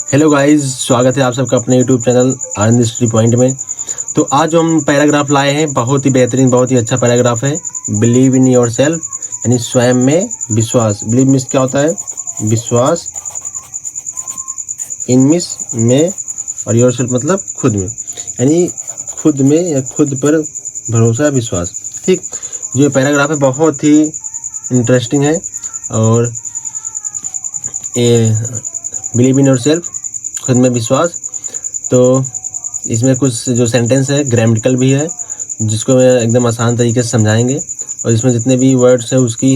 Hello guys, स्वागत है आप सबका अपने यूट्यूब चैनल आनंद स्टडी पॉइंट में। तो आज जो हम पैराग्राफ लाए हैं बहुत ही बेहतरीन, बहुत ही अच्छा पैराग्राफ है। बिलीव इन योर सेल्फ यानी स्वयं में विश्वास। बिलीव मीन्स क्या होता है? विश्वास। इन मीन्स में, और योर सेल्फ मतलब खुद में, यानी खुद में या खुद पर भरोसा, विश्वास। ठीक, जो पैराग्राफ है बहुत ही इंटरेस्टिंग है। और ये बिलीव इन योर सेल्फ, खुद में विश्वास, तो इसमें कुछ जो सेंटेंस है ग्रामेटिकल भी है, जिसको मैं एकदम आसान तरीके से समझाएंगे। और इसमें जितने भी वर्ड्स है उसकी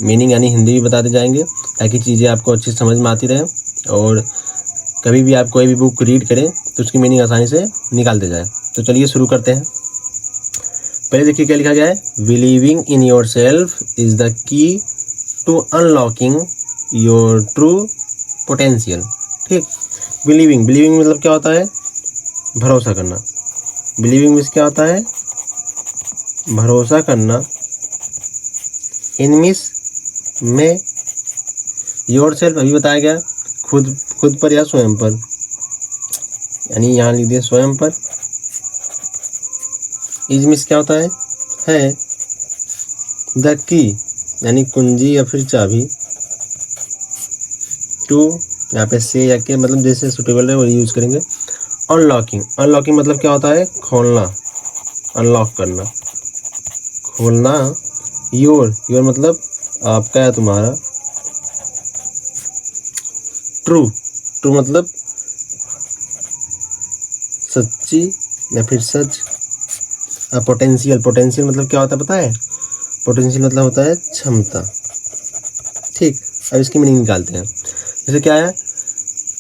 मीनिंग यानी हिंदी भी बताते जाएंगे, ताकि चीज़ें आपको अच्छी समझ में आती रहे। और कभी भी आप कोई भी बुक रीड करें तो उसकी मीनिंग आसानी से निकालते जाए। तो चलिए शुरू करते हैं। पहले देखिए क्या लिखा गया है। Believing in your self is the key to unlocking your true potential. ठीक, बिलीविंग मतलब क्या होता है? भरोसा करना। बिलीविंग मीन्स क्या होता है? भरोसा करना। इन मीन्स में, योर सेल्फ अभी बताया गया, खुद पर या स्वयं पर, यानी यहाँ लिख दिया स्वयं पर। इज मीन्स क्या होता है द की यानी कुंजी या फिर चाबी। टू यहाँ पे से या के मतलब जैसे सुटेबल है वही यूज करेंगे। अनलॉकिंग मतलब क्या होता है? खोलना, अनलॉक करना, खोलना। योर मतलब आपका या तुम्हारा। ट्रू मतलब सच्ची या फिर सच। पोटेंशियल मतलब क्या होता है पता है? पोटेंशियल मतलब होता है क्षमता। ठीक, अब इसकी मीनिंग निकालते हैं। जैसे क्या है?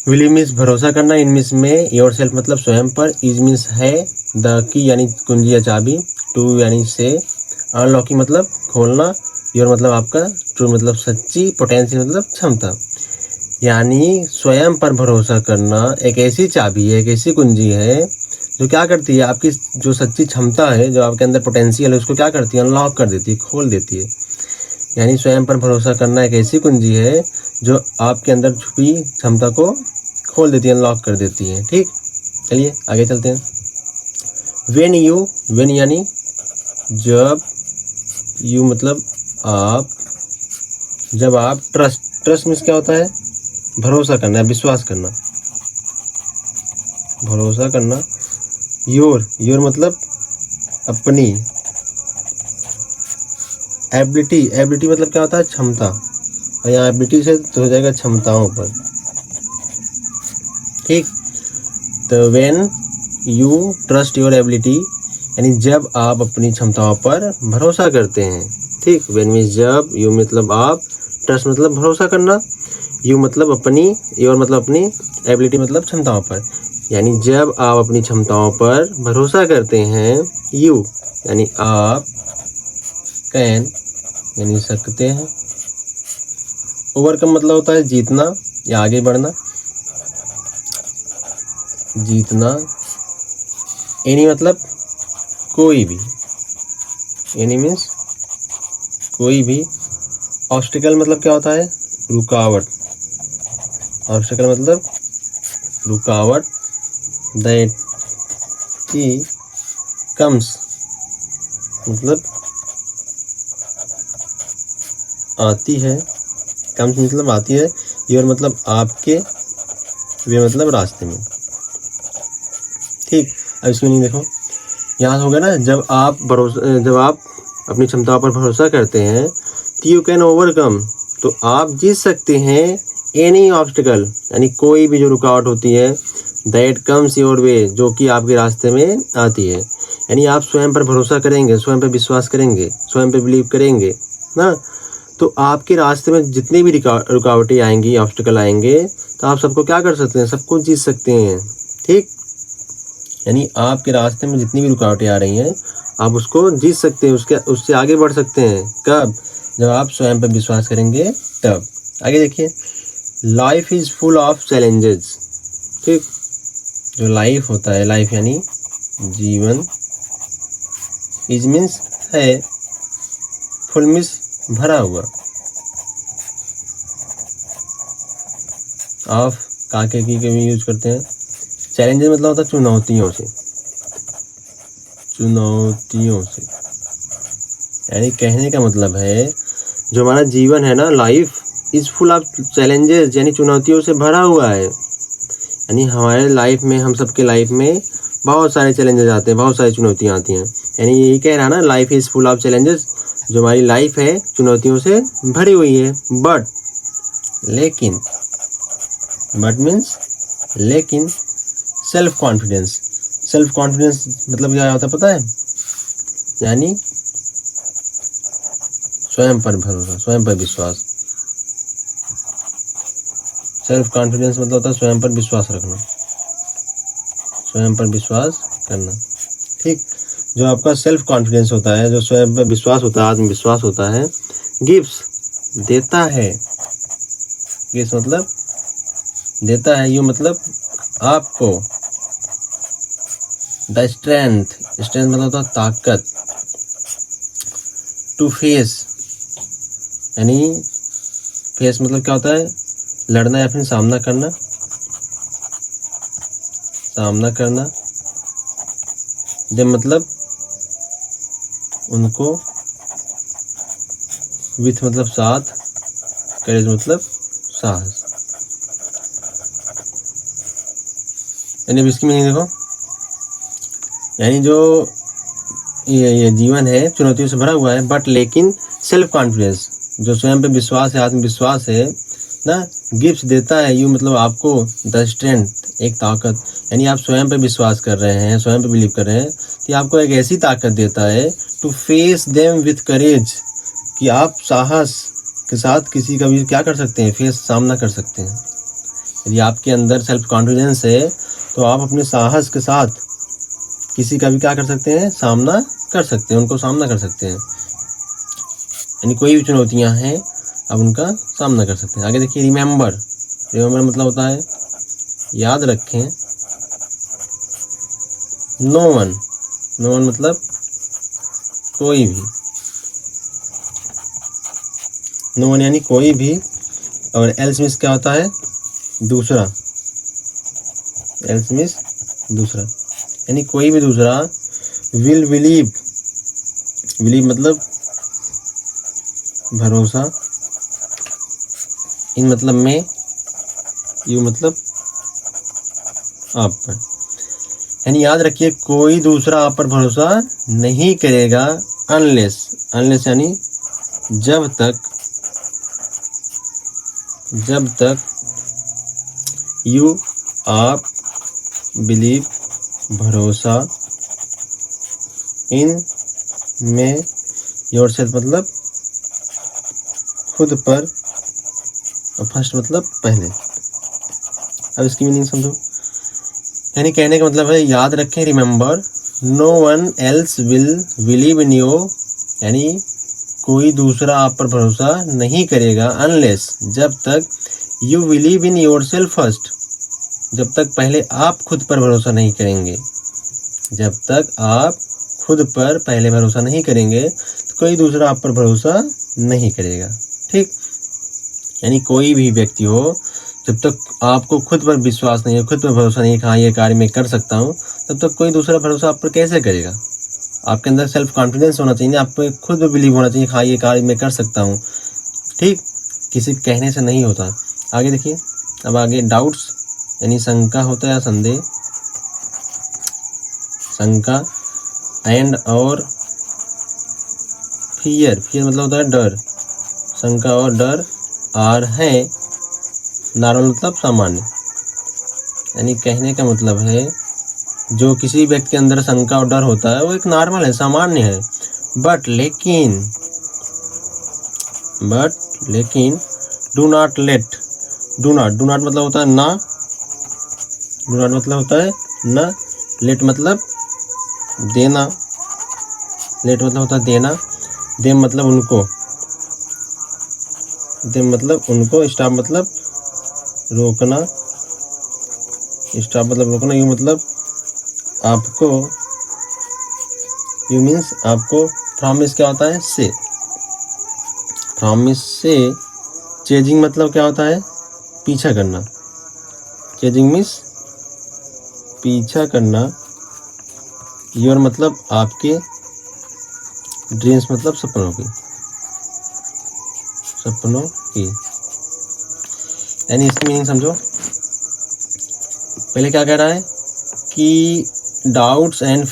बिलीव मीन्स भरोसा करना। इन मीन्स में, योर सेल्फ मतलब स्वयं पर। इज मीन्स है, द की यानी कुंजी या चाबी, टू यानी से, अनलॉकिंग मतलब खोलना, योर मतलब आपका, ट्रू मतलब सच्ची, पोटेंशियल मतलब क्षमता। यानी स्वयं पर भरोसा करना एक ऐसी चाबी है, एक ऐसी कुंजी है जो क्या करती है? आपकी जो सच्ची क्षमता है, जो आपके अंदर पोटेंशियल है, उसको क्या करती है? अनलॉक कर देती है, खोल देती है। यानी स्वयं पर भरोसा करना एक ऐसी कुंजी है जो आपके अंदर छुपी क्षमता को खोल देती है, अनलॉक कर देती है। ठीक, चलिए आगे चलते हैं। वेन यानी जब, यू मतलब आप, जब आप, ट्रस्ट मीन्स क्या होता है? भरोसा करना, विश्वास करना, भरोसा करना। योर मतलब अपनी। एबिलिटी मतलब क्या होता है? क्षमता। और यहाँ एबिलिटी से तो हो जाएगा क्षमताओं पर। ठीक, तो when you trust your ability यानी जब आप अपनी क्षमताओं पर भरोसा करते हैं। ठीक, व्हेन मीन्स जब, यू मतलब आप, ट्रस्ट मतलब भरोसा करना, यू मतलब अपनी, योर मतलब अपनी, एबिलिटी मतलब क्षमताओं पर। यानी जब आप अपनी क्षमताओं पर भरोसा करते हैं, यू यानी आप, कैन यानी सकते हैं, ओवरकम मतलब होता है जीतना या आगे बढ़ना, जीतना। एनी मतलब कोई भी, एनी मीन्स कोई भी। ऑब्स्टिकल मतलब क्या होता है? रुकावट। ऑब्स्टिकल मतलब रुकावट। दैट की कम्स मतलब आती है, कम्स मतलब आती है, योर मतलब आपके, वे मतलब रास्ते में। ठीक, अब इसमें नहीं देखो, यहाँ हो गया ना, जब आप अपनी क्षमताओं पर भरोसा करते हैं तो यू कैन ओवरकम, तो आप जीत सकते हैं एनी ऑब्स्टिकल यानी कोई भी जो रुकावट होती है, दैट कम्स योर वे जो कि आपके रास्ते में आती है। यानी आप स्वयं पर भरोसा करेंगे, स्वयं पर विश्वास करेंगे, स्वयं पर बिलीव करेंगे ना, तो आपके रास्ते में जितनी भी रुकावटें आएंगी, ऑब्स्टिकल आएंगे, तो आप सबको क्या कर सकते हैं? सबको जीत सकते हैं। ठीक, यानी आपके रास्ते में जितनी भी रुकावटें आ रही हैं आप उसको जीत सकते हैं, उससे आगे बढ़ सकते हैं। कब? जब आप स्वयं पर विश्वास करेंगे तब। आगे देखिए, life is full of challenges. ठीक, जो लाइफ होता है, लाइफ यानी जीवन, इज मीन्स है, फुल मीन्स भरा हुआ, ऑफ काके की भी यूज करते हैं। चैलेंजेस मतलब होता है चुनौतियों से, चुनौतियों से। यानी कहने का मतलब है जो हमारा जीवन है ना, life is full of challenges, यानी चुनौतियों से भरा हुआ है। यानी हमारे लाइफ में, हम सबके लाइफ में बहुत सारे चैलेंजेस आते हैं, बहुत सारी चुनौतियाँ आती हैं। यानी यही कह रहा ना, life is full of challenges, जो हमारी लाइफ है चुनौतियों से भरी हुई है। बट लेकिन, बट मीन्स लेकिन सेल्फ कॉन्फिडेंस, सेल्फ कॉन्फिडेंस मतलब क्या होता है पता है? यानी स्वयं पर भरोसा, स्वयं पर विश्वास। सेल्फ कॉन्फिडेंस मतलब होता है स्वयं पर विश्वास रखना, स्वयं पर विश्वास करना। ठीक, जो आपका सेल्फ कॉन्फिडेंस होता है, जो स्वयं पर विश्वास होता है, आत्मविश्वास होता है, गिव्स देता है, गिव्स मतलब देता है, यू मतलब आपको, द स्ट्रेंथ, स्ट्रेंथ मतलब होता है ताकत, टू फेस, यानी फेस मतलब क्या होता है? लड़ना या फिर सामना करना, सामना करना। देम मतलब उनको, विथ मतलब साथ, करेज मतलब साहस। यानी अब इसकी मीनिंग देखो, यानी जो ये जीवन है चुनौतियों से भरा हुआ है, बट लेकिन सेल्फ कॉन्फिडेंस, जो स्वयं पे विश्वास है, आत्मविश्वास है ना, गिफ्ट देता है, यू मतलब आपको, द स्ट्रेंथ, एक ताकत। यानी आप स्वयं पे विश्वास कर रहे हैं, स्वयं पे बिलीव कर रहे हैं, कि आपको एक ऐसी ताकत देता है, to face them with courage, कि आप साहस के साथ किसी का भी क्या कर सकते हैं? फेस, सामना कर सकते हैं। यदि आपके अंदर सेल्फ कॉन्फिडेंस है तो आप अपने साहस के साथ किसी का भी क्या कर सकते हैं? सामना कर सकते हैं, उनको सामना कर सकते हैं। यानी कोई भी चुनौतियां हैं आप उनका सामना कर सकते हैं। आगे देखिए, रिमेंबर, रिमेंबर मतलब होता है याद रखें। नो वन, नो वन मतलब कोई भी, नो वन यानी कोई भी, और एल्स मीन्स क्या होता है? दूसरा, एल्स मीन्स दूसरा, यानी कोई भी दूसरा, विल बिलीव, बिलीव मतलब भरोसा, इन मतलब में, यू मतलब आप पर। यानी याद रखिए, कोई दूसरा आप पर भरोसा नहीं करेगा, अनलेस, अनलेस यानी जब तक, जब तक यू आप बिलीव भरोसा, इन में योरसेल्फ मतलब खुद पर, और फर्स्ट मतलब पहले। अब इसकी मीनिंग समझो। यानी कहने का मतलब है, याद रखें, remember, no one else will believe in you, यानी कोई दूसरा आप पर भरोसा नहीं करेगा, अनलेस जब तक you believe in yourself first, जब तक पहले आप खुद पर भरोसा नहीं करेंगे। जब तक आप खुद पर पहले भरोसा नहीं करेंगे तो कोई दूसरा आप पर भरोसा नहीं करेगा। ठीक, यानी कोई भी व्यक्ति हो, जब तक आपको खुद पर विश्वास नहीं है, खुद पर भरोसा नहीं है कि हाँ ये कार्य मैं कर सकता हूँ, तब तक कोई दूसरा भरोसा आप पर कैसे करेगा? आपके अंदर सेल्फ कॉन्फिडेंस होना चाहिए, आप पे खुद पर बिलीव होना चाहिए, हाँ ये कार्य मैं कर सकता हूँ। ठीक, किसी कहने से नहीं होता। आगे देखिए, अब आगे डाउट्स, यानी शंका होता है या संदेह, शंका, एंड और फियर, फियर मतलब होता है डर, शंका और डर, आर है नॉर्मल मतलब सामान्य। यानी कहने का मतलब है, जो किसी व्यक्ति के अंदर शंका और डर होता है वो एक नॉर्मल है, सामान्य है। बट लेकिन, बट लेकिन do not let, do not, do not मतलब होता है ना, डू नॉट मतलब होता है ना, लेट मतलब देना, लेट मतलब होता है देना, देम मतलब उनको, देम मतलब उनको, स्टॉप मतलब रोकना, स्टॉप मतलब रोकना, यू मतलब आपको, यू मीन्स आपको, प्रॉमिस क्या होता है? से, प्रॉमिस से, चेजिंग मतलब क्या होता है? पीछा करना, चेजिंग मीन्स पीछा करना, योर मतलब आपके, ड्रीम्स मतलब सपनों की, सपनों की। यानी इसकी मीनिंग समझो। पहले क्या कह रहा है कि डाउट्स एंड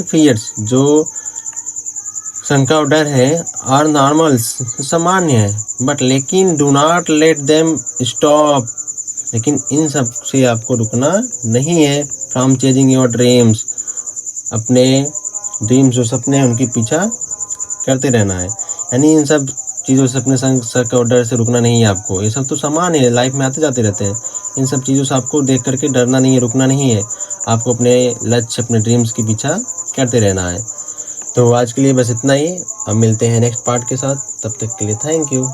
फियर्स, जो शंका और डर है, आर नॉर्मल्स, सामान्य है, बट लेकिन do not let them stop, लेकिन इन सब से आपको रुकना नहीं है। फ्रॉम चेजिंग योर ड्रीम्स, अपने ड्रीम्स जो सपने हैं उनके पीछा करते रहना है। यानी इन सब चीज़ों से, अपने शक और डर से रुकना नहीं है आपको। ये सब तो सामान्य है, लाइफ में आते जाते रहते हैं। इन सब चीज़ों से आपको देख करके डरना नहीं है, रुकना नहीं है। आपको अपने लक्ष्य, अपने ड्रीम्स के पीछा करते रहना है। तो आज के लिए बस इतना ही। अब मिलते हैं नेक्स्ट पार्ट के साथ, तब तक के लिए थैंक यू।